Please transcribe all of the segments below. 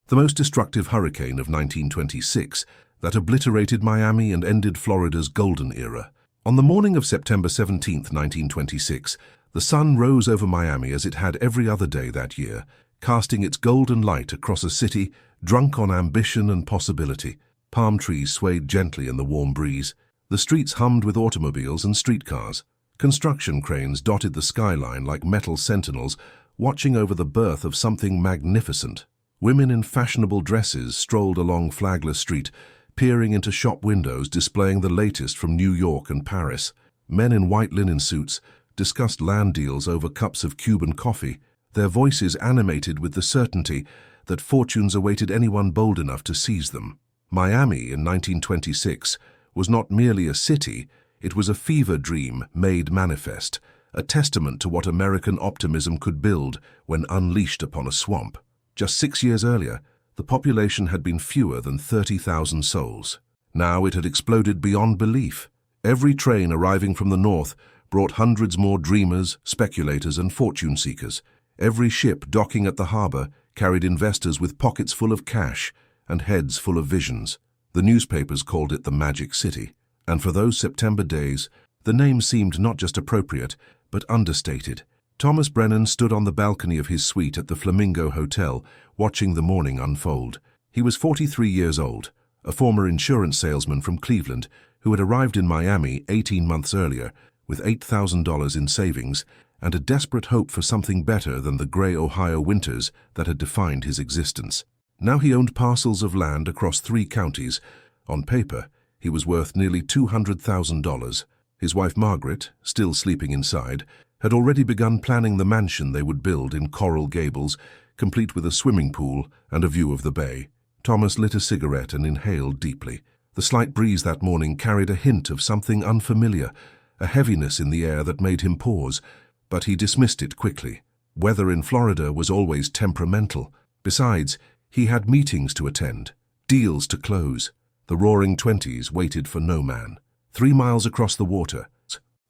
the most destructive hurricane of 1926 that obliterated Miami and ended Florida's golden era. On the morning of September 17, 1926, the sun rose over Miami as it had every other day that year, casting its golden light across a city drunk on ambition and possibility. Palm trees swayed gently in the warm breeze. The streets hummed with automobiles and streetcars. Construction cranes dotted the skyline like metal sentinels, watching over the birth of something magnificent. Women in fashionable dresses strolled along Flagler Street, peering into shop windows displaying the latest from New York and Paris. Men in white linen suits discussed land deals over cups of Cuban coffee, their voices animated with the certainty that fortunes awaited anyone bold enough to seize them. Miami in 1926 was not merely a city, it was a fever dream made manifest, a testament to what American optimism could build when unleashed upon a swamp. Just 6 years earlier, the population had been fewer than 30,000 souls. Now it had exploded beyond belief. Every train arriving from the north brought hundreds more dreamers, speculators, and fortune seekers. Every ship docking at the harbor carried investors with pockets full of cash and heads full of visions. The newspapers called it the Magic City, and for those September days, the name seemed not just appropriate, but understated. Thomas Brennan stood on the balcony of his suite at the Flamingo Hotel, watching the morning unfold. He was 43 years old, a former insurance salesman from Cleveland who had arrived in Miami 18 months earlier with $8,000 in savings and a desperate hope for something better than the gray Ohio winters that had defined his existence. Now he owned parcels of land across 3 counties. On paper, he was worth nearly $200,000. His wife Margaret, still sleeping inside, had already begun planning the mansion they would build in Coral Gables, complete with a swimming pool and a view of the bay. Thomas lit a cigarette and inhaled deeply. The slight breeze that morning carried a hint of something unfamiliar, a heaviness in the air that made him pause, but he dismissed it quickly. Weather in Florida was always temperamental. Besides, he had meetings to attend, deals to close. The roaring 20s waited for no man. 3 miles across the water,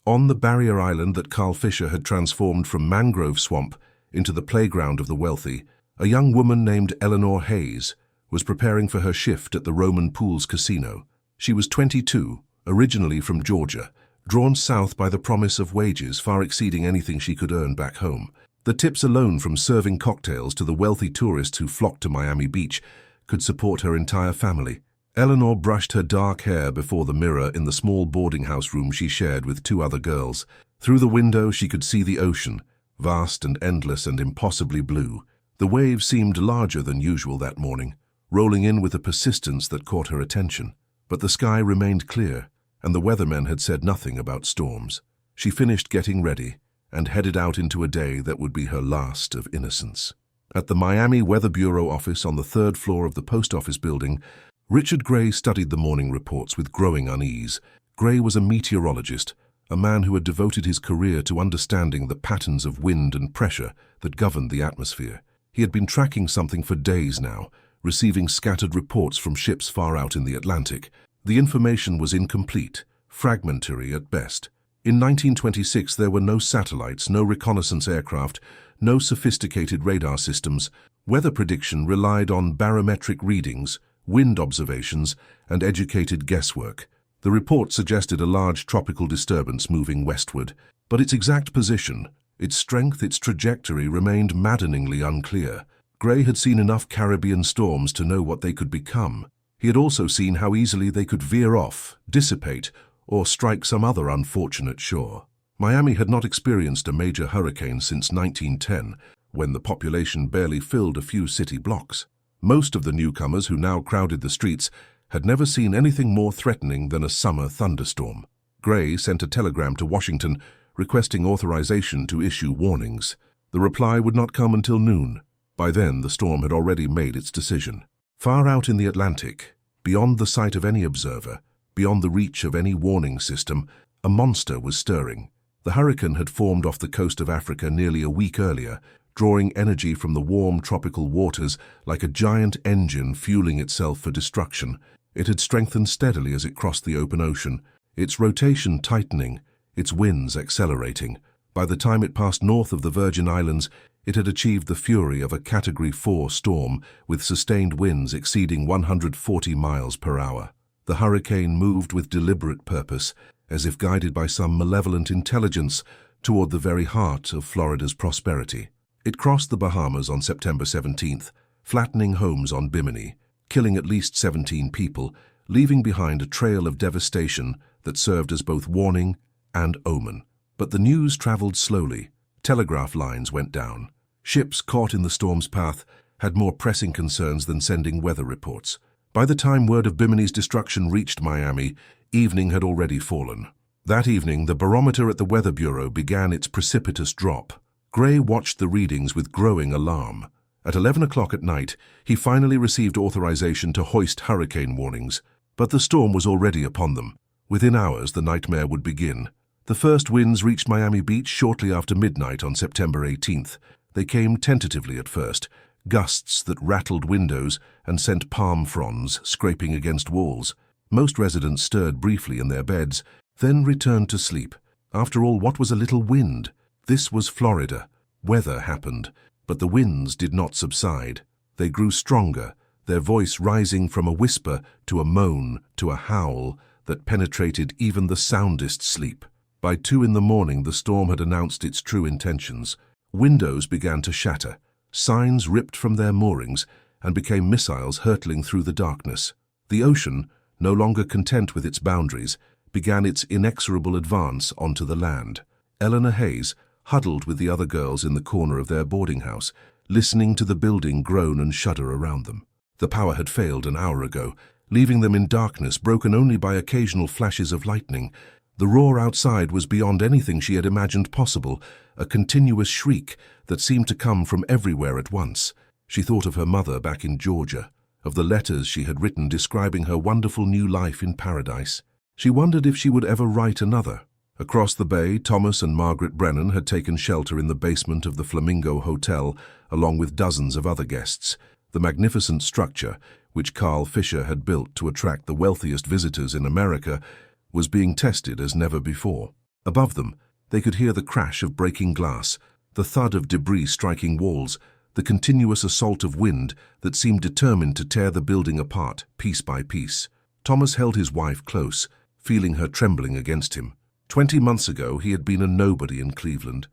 on the barrier island that Carl Fisher had transformed from mangrove swamp into the playground of the wealthy, a young woman named Eleanor Hayes was preparing for her shift at the Roman Pools Casino. She was 22, originally from Georgia, drawn south by the promise of wages far exceeding anything she could earn back home. The tips alone from serving cocktails to the wealthy tourists who flocked to Miami Beach could support her entire family. Eleanor brushed her dark hair before the mirror in the small boarding house room she shared with 2 other girls. Through the window she could see the ocean, vast and endless and impossibly blue. The waves seemed larger than usual that morning, rolling in with a persistence that caught her attention. But the sky remained clear, and the weathermen had said nothing about storms. She finished getting ready and headed out into a day that would be her last of innocence. At the Miami Weather Bureau office on the 3rd floor of the post office building, Richard Gray studied the morning reports with growing unease. Gray was a meteorologist, a man who had devoted his career to understanding the patterns of wind and pressure that governed the atmosphere. He had been tracking something for days now, receiving scattered reports from ships far out in the Atlantic. The information was incomplete, fragmentary at best. In 1926 there were no satellites, no reconnaissance aircraft, no sophisticated radar systems. Weather prediction relied on barometric readings, wind observations, and educated guesswork. The report suggested a large tropical disturbance moving westward, but its exact position, its strength, its trajectory remained maddeningly unclear. Gray had seen enough Caribbean storms to know what they could become. He had also seen how easily they could veer off, dissipate, or strike some other unfortunate shore. Miami had not experienced a major hurricane since 1910, when the population barely filled a few city blocks. Most of the newcomers who now crowded the streets had never seen anything more threatening than a summer thunderstorm. Gray sent a telegram to Washington requesting authorization to issue warnings. The reply would not come until noon. By then, the storm had already made its decision. Far out in the Atlantic, beyond the sight of any observer, beyond the reach of any warning system, a monster was stirring. The hurricane had formed off the coast of Africa nearly a week earlier, drawing energy from the warm tropical waters like a giant engine fueling itself for destruction. It had strengthened steadily as it crossed the open ocean, its rotation tightening, its winds accelerating. By the time it passed north of the Virgin Islands, It had achieved the fury of a Category 4 storm with sustained winds exceeding 140 miles per hour. The hurricane moved with deliberate purpose, as if guided by some malevolent intelligence, toward the very heart of Florida's prosperity. It crossed the Bahamas on September 17th, flattening homes on Bimini, killing at least 17 people, leaving behind a trail of devastation that served as both warning and omen. But the news traveled slowly. Telegraph lines went down. Ships caught in the storm's path had more pressing concerns than sending weather reports. By the time word of Bimini's destruction reached Miami, evening had already fallen. That evening, the barometer at the Weather Bureau began its precipitous drop. Gray watched the readings with growing alarm. At 11 o'clock at night, he finally received authorization to hoist hurricane warnings. But the storm was already upon them. Within hours, the nightmare would begin. The first winds reached Miami Beach shortly after midnight on September 18th. They came tentatively at first, gusts that rattled windows and sent palm fronds scraping against walls. Most residents stirred briefly in their beds, then returned to sleep. After all, what was a little wind? This was Florida. Weather happened, but the winds did not subside. They grew stronger, their voice rising from a whisper to a moan to a howl that penetrated even the soundest sleep. By 2 in the morning, the storm had announced its true intentions. Windows began to shatter, signs ripped from their moorings and became missiles hurtling through the darkness. The ocean, no longer content with its boundaries, began its inexorable advance onto the land. Eleanor Hayes huddled with the other girls in the corner of their boarding house, listening to the building groan and shudder around them. The power had failed an hour ago, leaving them in darkness broken only by occasional flashes of lightning. The roar outside was beyond anything she had imagined possible, a continuous shriek that seemed to come from everywhere at once. She thought of her mother back in Georgia, of the letters she had written describing her wonderful new life in paradise. She wondered if she would ever write another. Across the bay, Thomas and Margaret Brennan had taken shelter in the basement of the Flamingo Hotel, along with dozens of other guests. The magnificent structure, which Carl Fisher had built to attract the wealthiest visitors in America, was being tested as never before. Above them, they could hear the crash of breaking glass, the thud of debris striking walls, the continuous assault of wind that seemed determined to tear the building apart piece by piece. Thomas held his wife close, feeling her trembling against him. 20 months ago, he had been a nobody in Cleveland,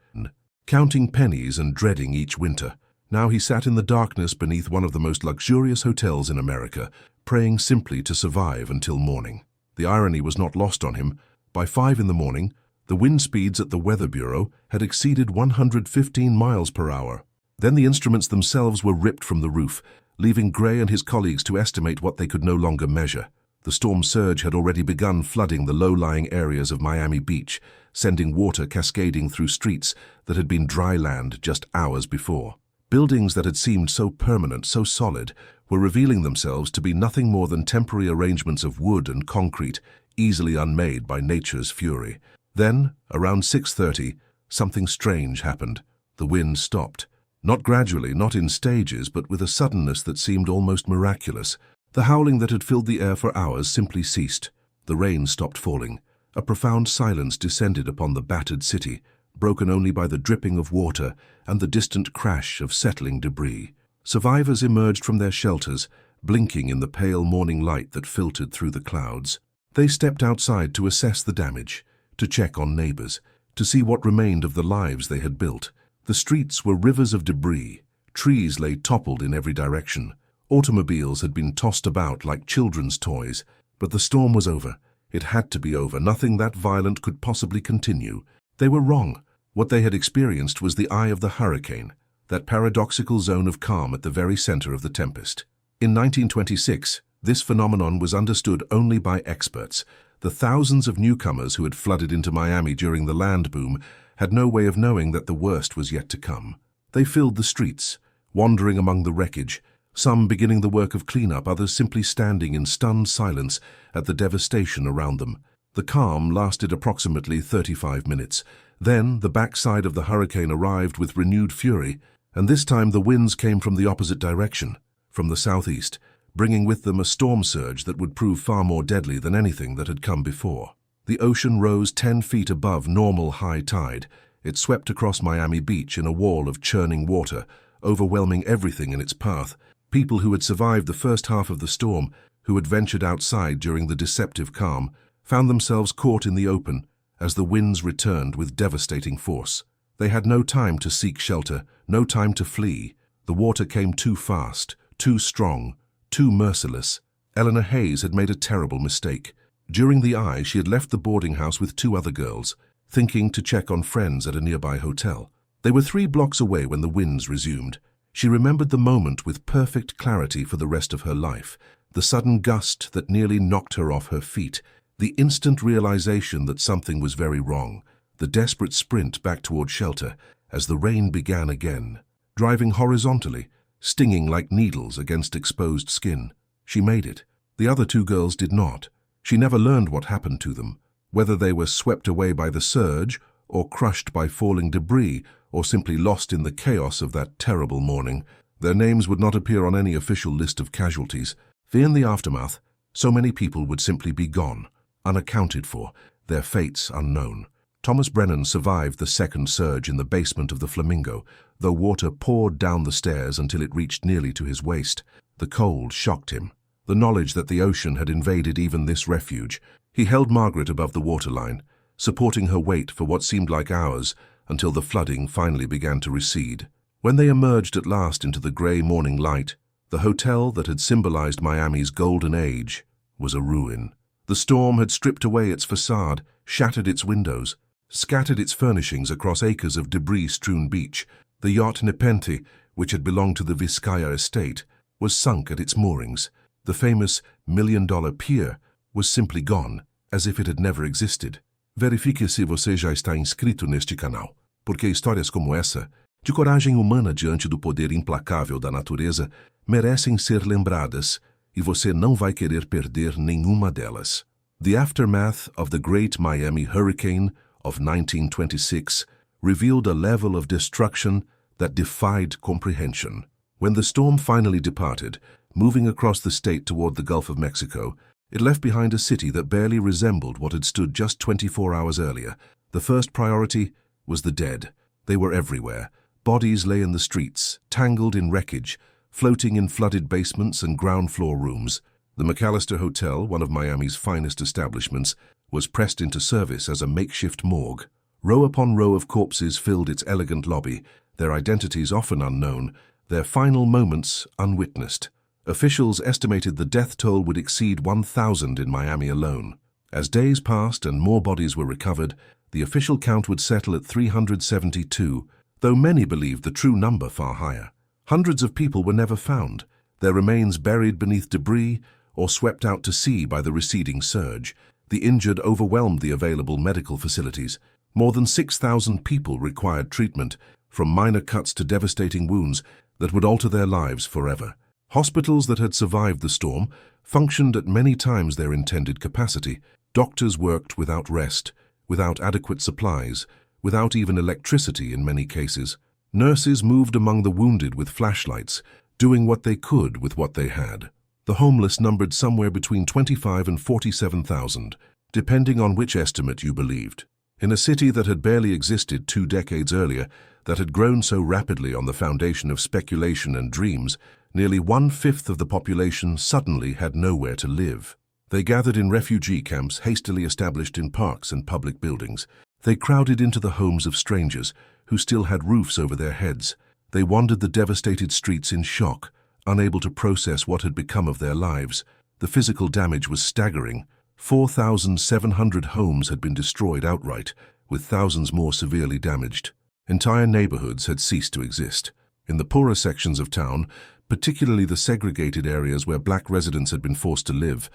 counting pennies and dreading each winter. Now he sat in the darkness beneath one of the most luxurious hotels in America, praying simply to survive until morning. The irony was not lost on him. By 5 in the morning, the wind speeds at the Weather Bureau had exceeded 115 miles per hour. Then the instruments themselves were ripped from the roof, leaving Gray and his colleagues to estimate what they could no longer measure. The storm surge had already begun flooding the low-lying areas of Miami Beach, sending water cascading through streets that had been dry land just hours before. Buildings that had seemed so permanent, so solid, were revealing themselves to be nothing more than temporary arrangements of wood and concrete, easily unmade by nature's fury. Then, around 6:30, something strange happened. The wind stopped. Not gradually, not in stages, but with a suddenness that seemed almost miraculous. The howling that had filled the air for hours simply ceased. The rain stopped falling. A profound silence descended upon the battered city, broken only by the dripping of water and the distant crash of settling debris. Survivors emerged from their shelters, blinking in the pale morning light that filtered through the clouds. They stepped outside to assess the damage, to check on neighbors, to see what remained of the lives they had built. The streets were rivers of debris. Trees lay toppled in every direction. Automobiles had been tossed about like children's toys. But the storm was over. It had to be over. Nothing that violent could possibly continue. They were wrong. What they had experienced was the eye of the hurricane, that paradoxical zone of calm at the very center of the tempest. In 1926, this phenomenon was understood only by experts. The thousands of newcomers who had flooded into Miami during the land boom had no way of knowing that the worst was yet to come. They filled the streets, wandering among the wreckage, some beginning the work of cleanup, others simply standing in stunned silence at the devastation around them. The calm lasted approximately 35 minutes. Then the backside of the hurricane arrived with renewed fury, and this time the winds came from the opposite direction, from the southeast, bringing with them a storm surge that would prove far more deadly than anything that had come before. The ocean rose 10 feet above normal high tide, It swept across Miami Beach in a wall of churning water, overwhelming everything in its path. People who had survived the first half of the storm, who had ventured outside during the deceptive calm, found themselves caught in the open as the winds returned with devastating force. They had no time to seek shelter, no time to flee. The water came too fast, too strong, too merciless. Eleanor Hayes had made a terrible mistake. During the eye, she had left the boarding house with 2 other girls, thinking to check on friends at a nearby hotel. They were 3 blocks away when the winds resumed. She remembered the moment with perfect clarity for the rest of her life. The sudden gust that nearly knocked her off her feet. The instant realization that something was very wrong. The desperate sprint back toward shelter as the rain began again, driving horizontally, stinging like needles against exposed skin. She made it. The other 2 girls did not. She never learned what happened to them, whether they were swept away by the surge, or crushed by falling debris, or simply lost in the chaos of that terrible morning. Their names would not appear on any official list of casualties, for in the aftermath, so many people would simply be gone, unaccounted for, their fates unknown. Thomas Brennan survived the second surge in the basement of the Flamingo, though water poured down the stairs until it reached nearly to his waist. The cold shocked him. The knowledge that the ocean had invaded even this refuge. He held Margaret above the waterline, supporting her weight for what seemed like hours until the flooding finally began to recede. When they emerged at last into the grey morning light, the hotel that had symbolized Miami's golden age was a ruin. The storm had stripped away its facade, shattered its windows, scattered its furnishings across acres of debris-strewn beach. The yacht Nepenthe, which had belonged to the Vizcaya estate, was sunk at its moorings. The famous $1 million pier was simply gone, as if it had never existed. Verifique se você já está inscrito neste canal, porque histórias como essa, de coragem humana diante do poder implacável da natureza, merecem ser lembradas, e você não vai querer perder nenhuma delas. The aftermath of the Great Miami Hurricane of 1926 revealed a level of destruction that defied comprehension. When the storm finally departed, moving across the state toward the Gulf of Mexico, it left behind a city that barely resembled what had stood just 24 hours earlier. The first priority was the dead. They were everywhere. Bodies lay in the streets, tangled in wreckage, floating in flooded basements and ground-floor rooms. The McAllister Hotel, one of Miami's finest establishments, was pressed into service as a makeshift morgue. Row upon row of corpses filled its elegant lobby, their identities often unknown, their final moments unwitnessed. Officials estimated the death toll would exceed 1,000 in Miami alone. As days passed and more bodies were recovered, the official count would settle at 372, though many believed the true number far higher. Hundreds of people were never found, their remains buried beneath debris or swept out to sea by the receding surge. The injured overwhelmed the available medical facilities. More than 6,000 people required treatment, from minor cuts to devastating wounds that would alter their lives forever. Hospitals that had survived the storm functioned at many times their intended capacity. Doctors worked without rest, without adequate supplies, without even electricity in many cases. Nurses moved among the wounded with flashlights, doing what they could with what they had. The homeless numbered somewhere between 25 and 47,000, depending on which estimate you believed. In a city that had barely existed 2 decades earlier, that had grown so rapidly on the foundation of speculation and dreams, nearly 1/5 of the population suddenly had nowhere to live. They gathered in refugee camps hastily established in parks and public buildings. They crowded into the homes of strangers who still had roofs over their heads. They wandered the devastated streets in shock, unable to process what had become of their lives. The physical damage was staggering. 4,700 homes had been destroyed outright, with thousands more severely damaged. Entire neighborhoods had ceased to exist. In the poorer sections of town, particularly the segregated areas where black residents had been forced to live,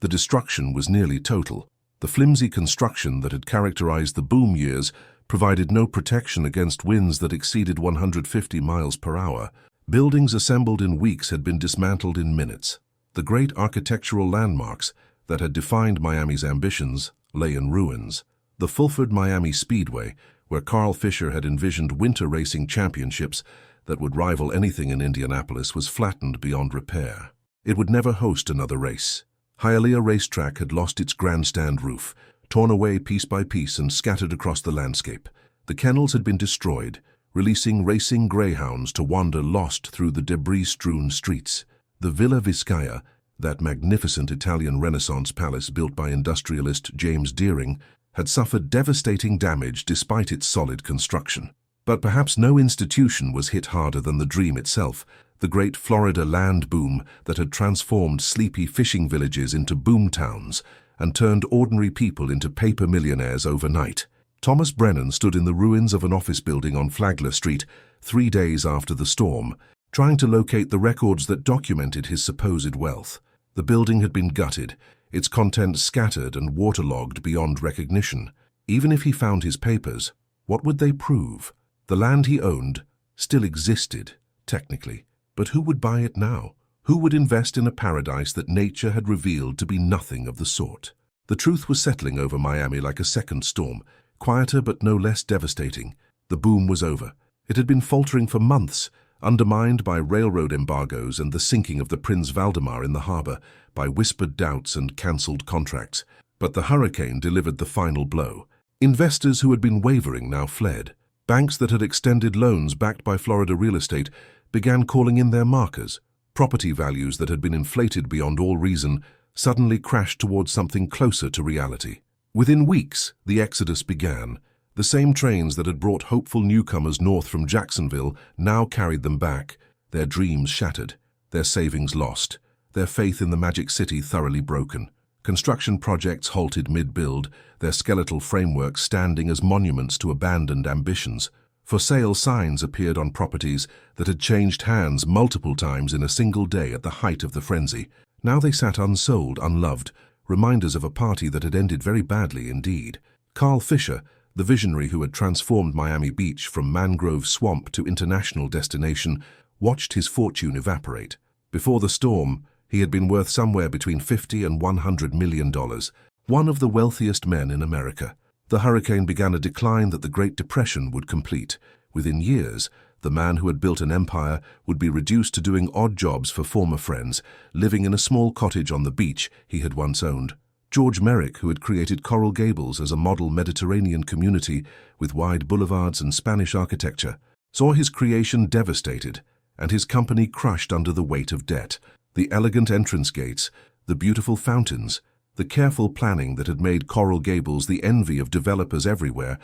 the destruction was nearly total. The flimsy construction that had characterized the boom years provided no protection against winds that exceeded 150 miles per hour. Buildings assembled in weeks had been dismantled in minutes. The great architectural landmarks that had defined Miami's ambitions lay in ruins. The Fulford-Miami Speedway, where Carl Fisher had envisioned winter racing championships that would rival anything in Indianapolis, was flattened beyond repair. It would never host another race. Hialeah Racetrack had lost its grandstand roof, torn away piece by piece and scattered across the landscape. The kennels had been destroyed, releasing racing greyhounds to wander lost through the debris-strewn streets. The Villa Vizcaya, that magnificent Italian Renaissance palace built by industrialist James Deering, had suffered devastating damage despite its solid construction. But perhaps no institution was hit harder than the dream itself, the great Florida land boom that had transformed sleepy fishing villages into boom towns and turned ordinary people into paper millionaires overnight. Thomas Brennan stood in the ruins of an office building on Flagler Street 3 days after the storm, trying to locate the records that documented his supposed wealth. The building had been gutted, its contents scattered and waterlogged beyond recognition. Even if he found his papers, what would they prove? The land he owned still existed, technically, but who would buy it now? Who would invest in a paradise that nature had revealed to be nothing of the sort? The truth was settling over Miami like a second storm, quieter but no less devastating. The boom was over. It had been faltering for months, undermined by railroad embargoes and the sinking of the Prince Valdemar in the harbor, by whispered doubts and cancelled contracts. But the hurricane delivered the final blow. Investors who had been wavering now fled. Banks that had extended loans backed by Florida real estate began calling in their markers. Property values that had been inflated beyond all reason suddenly crashed towards something closer to reality. Within weeks, the exodus began. The same trains that had brought hopeful newcomers north from Jacksonville now carried them back, their dreams shattered, their savings lost, their faith in the Magic City thoroughly broken. Construction projects halted mid-build, their skeletal frameworks standing as monuments to abandoned ambitions. For sale signs appeared on properties that had changed hands multiple times in a single day at the height of the frenzy. Now they sat unsold, unloved, reminders of a party that had ended very badly indeed. Carl Fisher, the visionary who had transformed Miami Beach from mangrove swamp to international destination, watched his fortune evaporate. Before the storm, he had been worth somewhere between $50 and $100 million, one of the wealthiest men in America. The hurricane began a decline that the Great Depression would complete. Within years, the man who had built an empire would be reduced to doing odd jobs for former friends, living in a small cottage on the beach he had once owned. George Merrick, who had created Coral Gables as a model Mediterranean community with wide boulevards and Spanish architecture, saw his creation devastated and his company crushed under the weight of debt. The elegant entrance gates, the beautiful fountains, the careful planning that had made Coral Gables the envy of developers everywhere,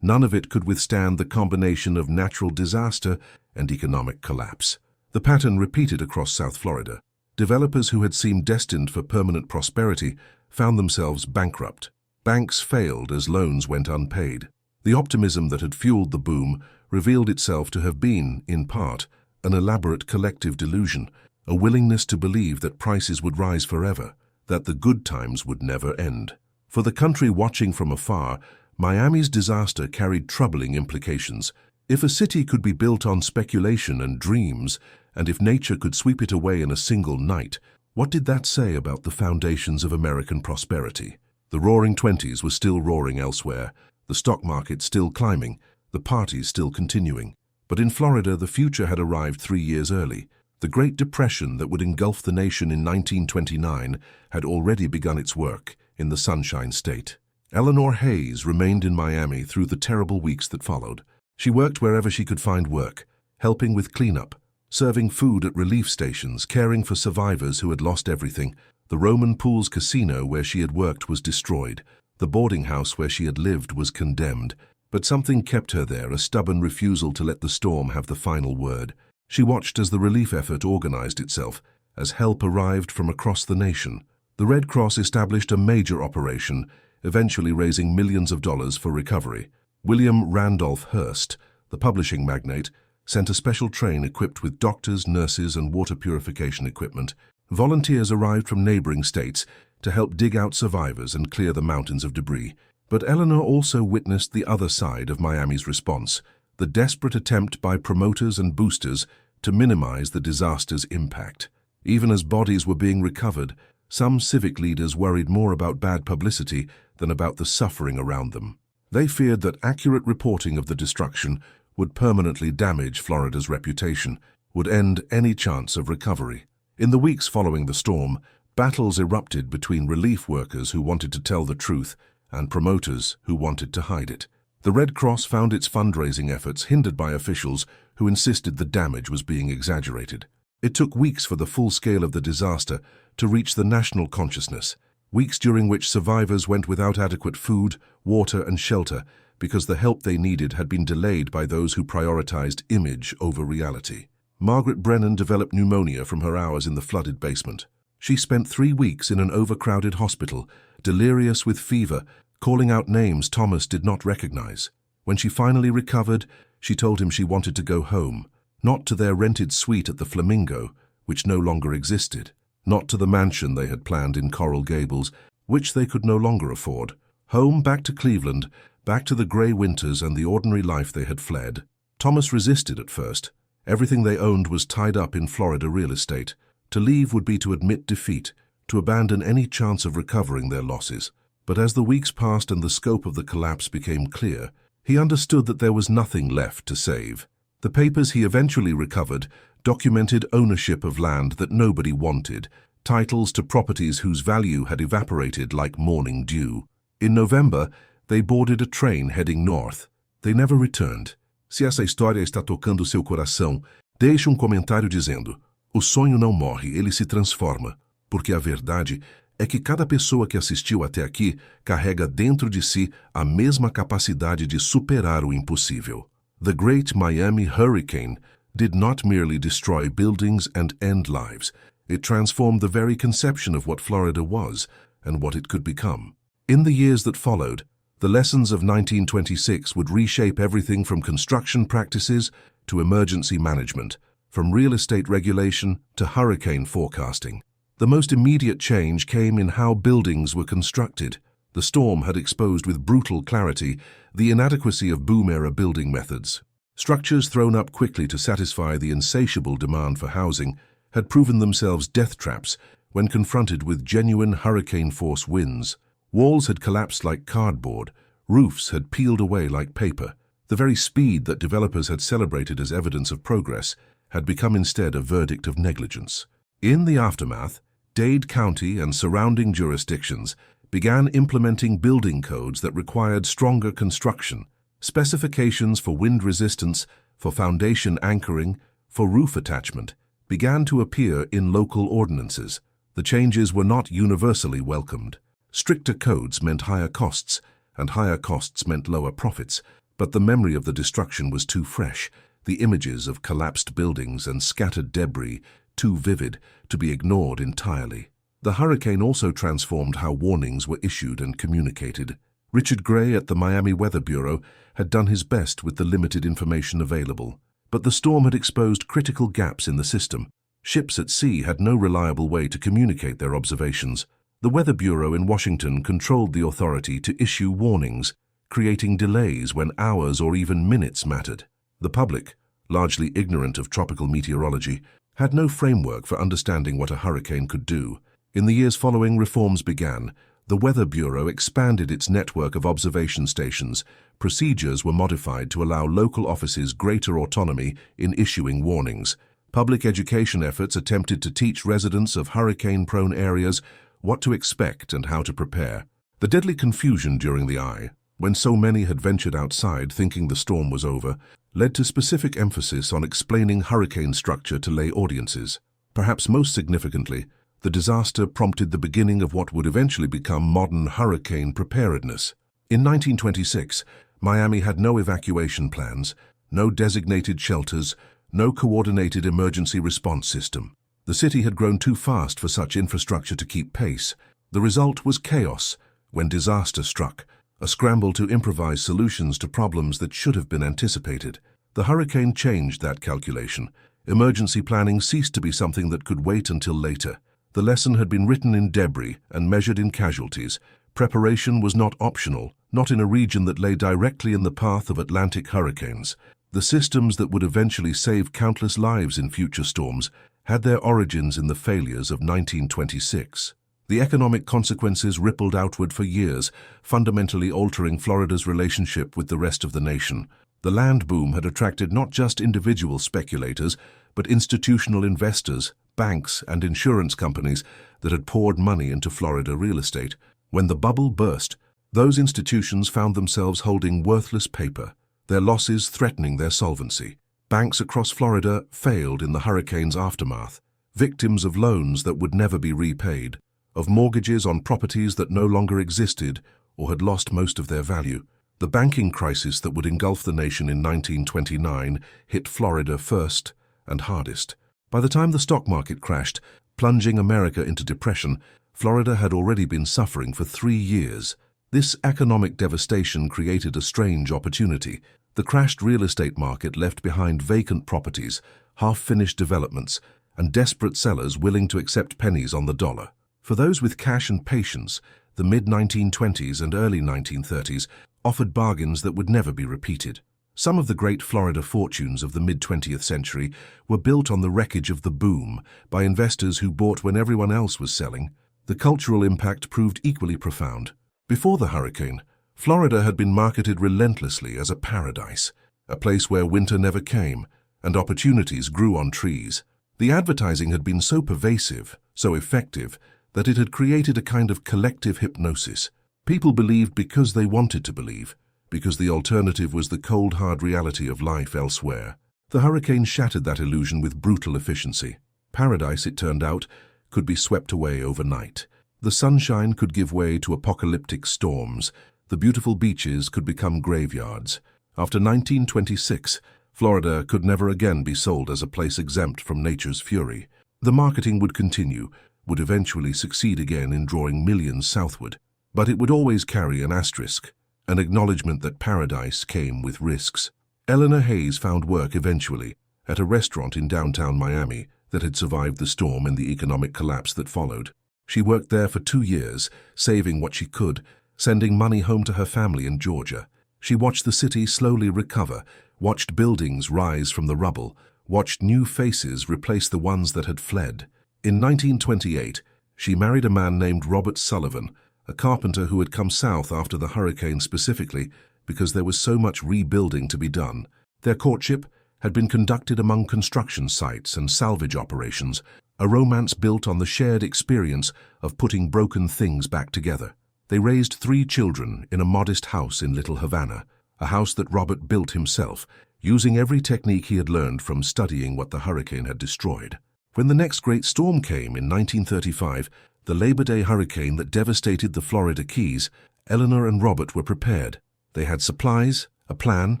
none of it could withstand the combination of natural disaster and economic collapse. The pattern repeated across South Florida. Developers who had seemed destined for permanent prosperity found themselves bankrupt. Banks failed as loans went unpaid. The optimism that had fueled the boom revealed itself to have been, in part, an elaborate collective delusion, a willingness to believe that prices would rise forever, that the good times would never end. For the country watching from afar, Miami's disaster carried troubling implications. If a city could be built on speculation and dreams, and if nature could sweep it away in a single night, what did that say about the foundations of American prosperity? The Roaring Twenties was still roaring elsewhere, the stock market still climbing, the parties still continuing. But in Florida, the future had arrived 3 years early. The Great Depression that would engulf the nation in 1929 had already begun its work in the Sunshine State. Eleanor Hayes remained in Miami through the terrible weeks that followed. She worked wherever she could find work, helping with cleanup, serving food at relief stations, caring for survivors who had lost everything. The Roman Pools Casino where she had worked was destroyed. The boarding house where she had lived was condemned. But something kept her there, a stubborn refusal to let the storm have the final word. She watched as the relief effort organized itself, as help arrived from across the nation. The Red Cross established a major operation, eventually raising millions of dollars for recovery. William Randolph Hearst, the publishing magnate, sent a special train equipped with doctors, nurses, and water purification equipment. Volunteers arrived from neighboring states to help dig out survivors and clear the mountains of debris. But Eleanor also witnessed the other side of Miami's response, the desperate attempt by promoters and boosters to minimize the disaster's impact. Even as bodies were being recovered, some civic leaders worried more about bad publicity than about the suffering around them. They feared that accurate reporting of the destruction would permanently damage Florida's reputation, would end any chance of recovery. In the weeks following the storm, battles erupted between relief workers who wanted to tell the truth and promoters who wanted to hide it. The Red Cross found its fundraising efforts hindered by officials who insisted the damage was being exaggerated. It took weeks for the full scale of the disaster to reach the national consciousness, weeks during which survivors went without adequate food, water, and shelter because the help they needed had been delayed by those who prioritized image over reality. Margaret Brennan developed pneumonia from her hours in the flooded basement. She spent 3 weeks in an overcrowded hospital, delirious with fever, calling out names Thomas did not recognize. When she finally recovered, she told him she wanted to go home, not to their rented suite at the Flamingo, which no longer existed, not to the mansion they had planned in Coral Gables, which they could no longer afford. Home, back to Cleveland, back to the grey winters and the ordinary life they had fled. Thomas resisted at first. Everything they owned was tied up in Florida real estate. To leave would be to admit defeat, to abandon any chance of recovering their losses. But as the weeks passed and the scope of the collapse became clear, he understood that there was nothing left to save. The papers he eventually recovered documented ownership of land that nobody wanted, titles to properties whose value had evaporated like morning dew. In November, they boarded a train heading north. They never returned. Se essa história está tocando seu coração, deixe comentário dizendo: o sonho não morre, ele se transforma. Porque a verdade é que cada pessoa que assistiu até aqui carrega dentro de si a mesma capacidade de superar o impossível. The Great Miami Hurricane did not merely destroy buildings and end lives. It transformed the very conception of what Florida was and what it could become. In the years that followed, the lessons of 1926 would reshape everything from construction practices to emergency management, from real estate regulation to hurricane forecasting. The most immediate change came in how buildings were constructed. The storm had exposed with brutal clarity the inadequacy of boom-era building methods. Structures thrown up quickly to satisfy the insatiable demand for housing had proven themselves death traps when confronted with genuine hurricane-force winds. Walls had collapsed like cardboard, roofs had peeled away like paper. The very speed that developers had celebrated as evidence of progress had become instead a verdict of negligence. In the aftermath, Dade County and surrounding jurisdictions began implementing building codes that required stronger construction, specifications for wind resistance, for foundation anchoring, for roof attachment, began to appear in local ordinances. The changes were not universally welcomed. Stricter codes meant higher costs, and higher costs meant lower profits, but the memory of the destruction was too fresh, the images of collapsed buildings and scattered debris too vivid to be ignored entirely. The hurricane also transformed how warnings were issued and communicated. Richard Gray at the Miami Weather Bureau had done his best with the limited information available, but the storm had exposed critical gaps in the system. Ships at sea had no reliable way to communicate their observations. The Weather Bureau in Washington controlled the authority to issue warnings, creating delays when hours or even minutes mattered. The public, largely ignorant of tropical meteorology, had no framework for understanding what a hurricane could do. In the years following, reforms began. The Weather Bureau expanded its network of observation stations. Procedures were modified to allow local offices greater autonomy in issuing warnings. Public education efforts attempted to teach residents of hurricane-prone areas what to expect and how to prepare. The deadly confusion during the eye, when so many had ventured outside thinking the storm was over, led to specific emphasis on explaining hurricane structure to lay audiences. Perhaps most significantly, the disaster prompted the beginning of what would eventually become modern hurricane preparedness. In 1926, Miami had no evacuation plans, no designated shelters, no coordinated emergency response system. The city had grown too fast for such infrastructure to keep pace. The result was chaos when disaster struck, a scramble to improvise solutions to problems that should have been anticipated. The hurricane changed that calculation. Emergency planning ceased to be something that could wait until later. The lesson had been written in debris and measured in casualties. Preparation was not optional, not in a region that lay directly in the path of Atlantic hurricanes. The systems that would eventually save countless lives in future storms had their origins in the failures of 1926. The economic consequences rippled outward for years, fundamentally altering Florida's relationship with the rest of the nation. The land boom had attracted not just individual speculators, but institutional investors, banks, and insurance companies that had poured money into Florida real estate. When the bubble burst, Those institutions found themselves holding worthless paper, their losses threatening their solvency. Banks across Florida failed in the hurricane's aftermath, victims of loans that would never be repaid, of mortgages on properties that no longer existed or had lost most of their value. The banking crisis that would engulf the nation in 1929 hit Florida first and hardest. By the time the stock market crashed, plunging America into depression, Florida had already been suffering for 3 years. This economic devastation created a strange opportunity. The crashed real estate market left behind vacant properties, half-finished developments, and desperate sellers willing to accept pennies on the dollar. For those with cash and patience, the mid-1920s and early 1930s offered bargains that would never be repeated. Some of the great Florida fortunes of the mid-20th century were built on the wreckage of the boom by investors who bought when everyone else was selling. The cultural impact proved equally profound. Before the hurricane, Florida had been marketed relentlessly as a paradise, a place where winter never came and opportunities grew on trees. The advertising had been so pervasive, so effective, that it had created a kind of collective hypnosis. People believed because they wanted to believe, because the alternative was the cold, hard reality of life elsewhere. The hurricane shattered that illusion with brutal efficiency. Paradise, it turned out, could be swept away overnight. The sunshine could give way to apocalyptic storms. The beautiful beaches could become graveyards. After 1926, Florida could never again be sold as a place exempt from nature's fury. The marketing would continue, would eventually succeed again in drawing millions southward. But it would always carry an asterisk, an acknowledgement that paradise came with risks. Eleanor Hayes found work eventually at a restaurant in downtown Miami that had survived the storm and the economic collapse that followed. She worked there for 2 years, saving what she could, sending money home to her family in Georgia. She watched the city slowly recover, watched buildings rise from the rubble, watched new faces replace the ones that had fled. In 1928, she married a man named Robert Sullivan, a carpenter who had come south after the hurricane specifically because there was so much rebuilding to be done. Their courtship had been conducted among construction sites and salvage operations, a romance built on the shared experience of putting broken things back together. They raised 3 children in a modest house in Little Havana, a house that Robert built himself, using every technique he had learned from studying what the hurricane had destroyed. When the next great storm came in 1935, the Labor Day hurricane that devastated the Florida Keys, Eleanor and Robert were prepared. They had supplies, a plan,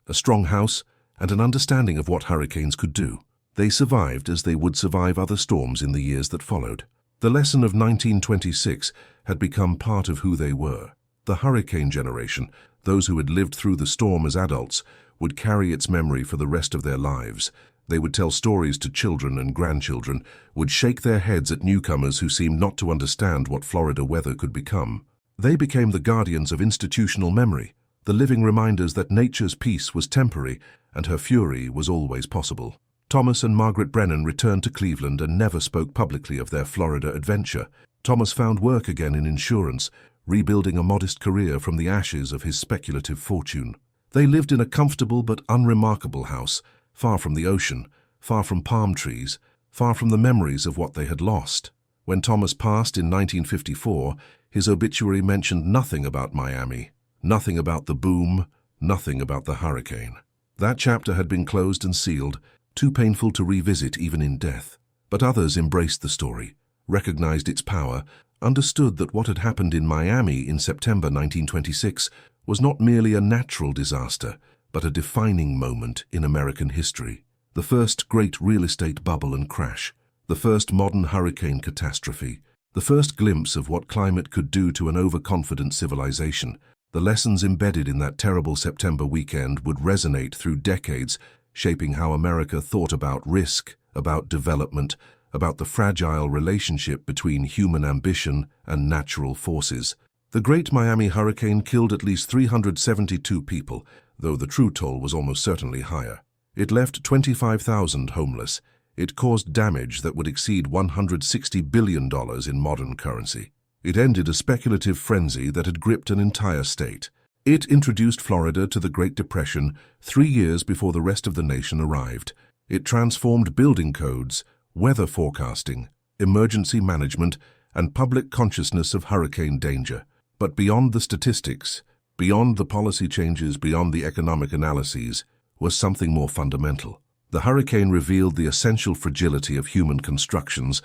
a strong house, and an understanding of what hurricanes could do. They survived as they would survive other storms in the years that followed. The lesson of 1926 had become part of who they were. The hurricane generation, those who had lived through the storm as adults, would carry its memory for the rest of their lives. They would tell stories to children and grandchildren, would shake their heads at newcomers who seemed not to understand what Florida weather could become. They became the guardians of institutional memory, the living reminders that nature's peace was temporary and her fury was always possible. Thomas and Margaret Brennan returned to Cleveland and never spoke publicly of their Florida adventure. Thomas found work again in insurance, rebuilding a modest career from the ashes of his speculative fortune. They lived in a comfortable but unremarkable house, far from the ocean, far from palm trees, far from the memories of what they had lost. When Thomas passed in 1954, his obituary mentioned nothing about Miami, nothing about the boom, nothing about the hurricane. That chapter had been closed and sealed, too painful to revisit even in death. But others embraced the story, recognized its power, understood that what had happened in Miami in September 1926 was not merely a natural disaster, but a defining moment in American history. The first great real estate bubble and crash, the first modern hurricane catastrophe, the first glimpse of what climate could do to an overconfident civilization. The lessons embedded in that terrible September weekend would resonate through decades, shaping how America thought about risk, about development, about the fragile relationship between human ambition and natural forces. The Great Miami Hurricane killed at least 372 people, though the true toll was almost certainly higher. It left 25,000 homeless. It caused damage that would exceed $160 billion in modern currency. It ended a speculative frenzy that had gripped an entire state. It introduced Florida to the Great Depression 3 years before the rest of the nation arrived. It transformed building codes, weather forecasting, emergency management, and public consciousness of hurricane danger. But beyond the statistics, beyond the policy changes, beyond the economic analyses, was something more fundamental. The hurricane revealed the essential fragility of human constructions,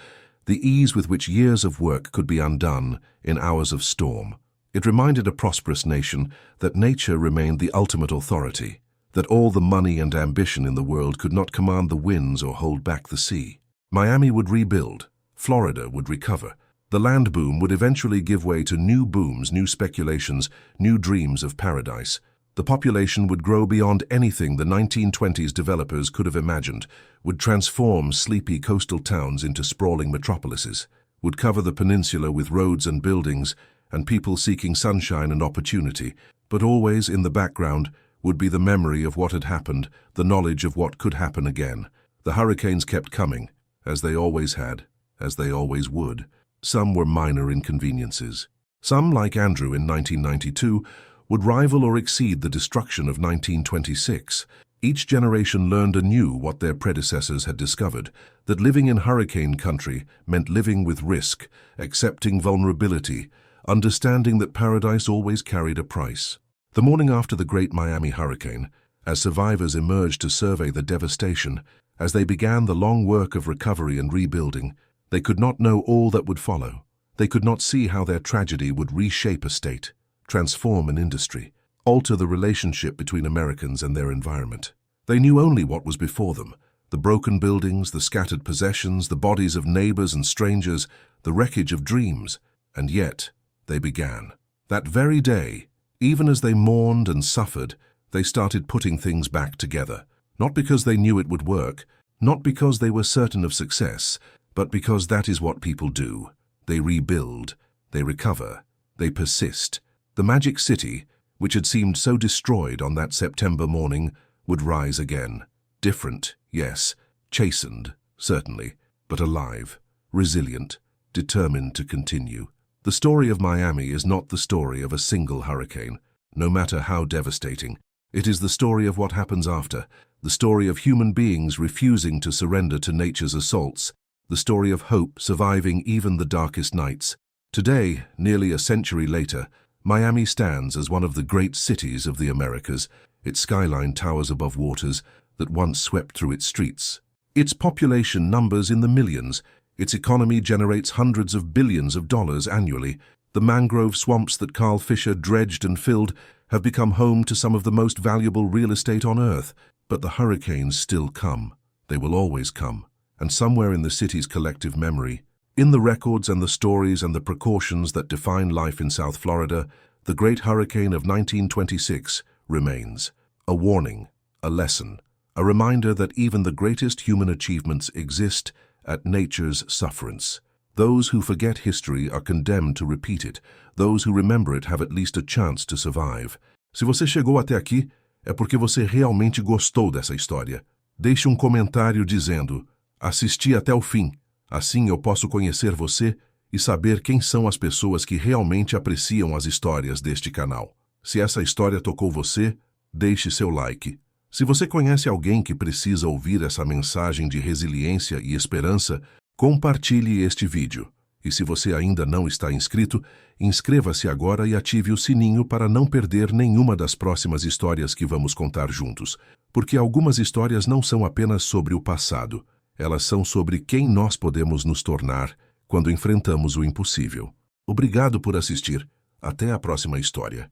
the ease with which years of work could be undone in hours of storm. It reminded a prosperous nation that nature remained the ultimate authority, that all the money and ambition in the world could not command the winds or hold back the sea. Miami would rebuild, Florida would recover. The land boom would eventually give way to new booms, new speculations, new dreams of paradise. The population would grow beyond anything the 1920s developers could have imagined, would transform sleepy coastal towns into sprawling metropolises, would cover the peninsula with roads and buildings, and people seeking sunshine and opportunity, but always in the background would be the memory of what had happened, the knowledge of what could happen again. The hurricanes kept coming, as they always had, as they always would. Some were minor inconveniences. Some, like Andrew in 1992, would rival or exceed the destruction of 1926. Each generation learned anew what their predecessors had discovered, that living in hurricane country meant living with risk, accepting vulnerability, understanding that paradise always carried a price. The morning after the Great Miami Hurricane, as survivors emerged to survey the devastation, as they began the long work of recovery and rebuilding, they could not know all that would follow. They could not see how their tragedy would reshape a state, transform an industry, alter the relationship between Americans and their environment. They knew only what was before them: the broken buildings, the scattered possessions, the bodies of neighbors and strangers, the wreckage of dreams. And yet, they began. That very day, even as they mourned and suffered, they started putting things back together. Not because they knew it would work, not because they were certain of success, but because that is what people do. They rebuild, they recover, they persist. The magic city, which had seemed so destroyed on that September morning, would rise again. Different, yes, chastened, certainly, but alive, resilient, determined to continue. The story of Miami is not the story of a single hurricane, no matter how devastating. It is the story of what happens after, the story of human beings refusing to surrender to nature's assaults, the story of hope surviving even the darkest nights. Today, nearly a century later, Miami stands as one of the great cities of the Americas. Its skyline towers above waters that once swept through its streets. Its population numbers in the millions. Its economy generates hundreds of billions of dollars annually. The mangrove swamps that Carl Fisher dredged and filled have become home to some of the most valuable real estate on Earth. But the hurricanes still come. They will always come. And somewhere in the city's collective memory, in the records and the stories and the precautions that define life in South Florida, the great hurricane of 1926 remains. A warning, a lesson, a reminder that even the greatest human achievements exist at nature's sufferance. Those who forget history are condemned to repeat it. Those who remember it have at least a chance to survive. Se você chegou até aqui, é porque você realmente gostou dessa história. Deixe um comentário dizendo: assisti até o fim. Assim eu posso conhecer você e saber quem são as pessoas que realmente apreciam as histórias deste canal. Se essa história tocou você, deixe seu like. Se você conhece alguém que precisa ouvir essa mensagem de resiliência e esperança, compartilhe este vídeo. E se você ainda não está inscrito, inscreva-se agora e ative o sininho para não perder nenhuma das próximas histórias que vamos contar juntos. Porque algumas histórias não são apenas sobre o passado. Elas são sobre quem nós podemos nos tornar quando enfrentamos o impossível. Obrigado por assistir. Até a próxima história.